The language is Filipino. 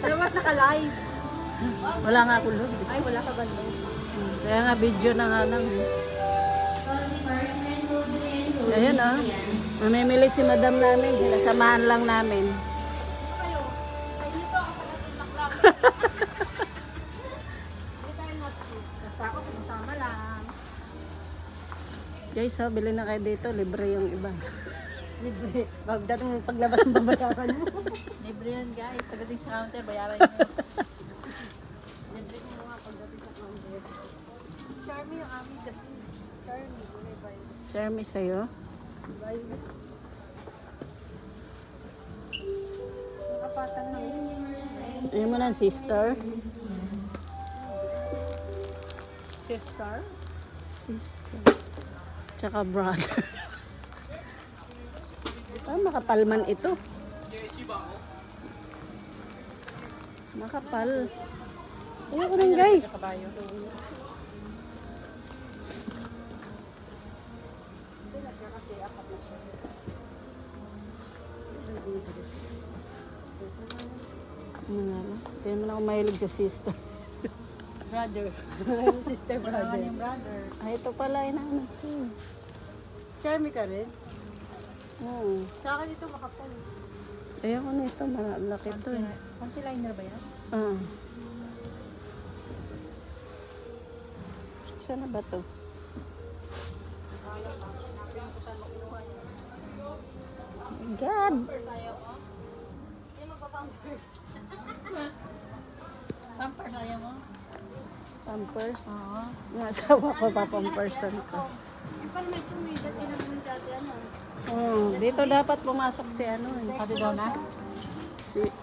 Dapat naka-live. Wala nga ako load. Ay, wala ka ba live? Kaya nga video na nga lang. Ayun ah. Mamimili si madam namin. Sinasamahan lang namin. Kayo. Ay, dito ako taga-tulak lang. Hindi tayo notebook. Basta ako sumasama lang. Guys, oh, bili na kayo dito. Libre yung iba. Libre. Bagdating paglabas ng babayaran mo. Libre yan guys. Pagdating sa counter, bayaran nyo. Libre mo nga pagdating sa counter. Charmy yung amin kasi. Charmy. Gulay ba yun? Share me sa'yo. Bye. Nakapatan na. Ayun mo na, sister. Sister? Sister. Tsaka brother. Ah, makapalman ito. Makapal. Ayoko nang guys. Kabayo. Ano nga lang. Hindi naman ako mahilig sa sister. Brother. Sister brother. Yung brother. Ay, ito pala yun ano. Charmy ka rin? Oo. Sa akin ito makapal. Ayoko na ito. Malaki ito eh. Panty liner ba yan? Ah. Saan na ba ito? God! Hindi magpapampers. Pampers ayaw mo? Pampers? Oo. Yung asawa ko papampersan ko. Yung pala may tumida, tinagawin sa atin ano. Dito dapat pumasok si ano eh. Pati daw na? Si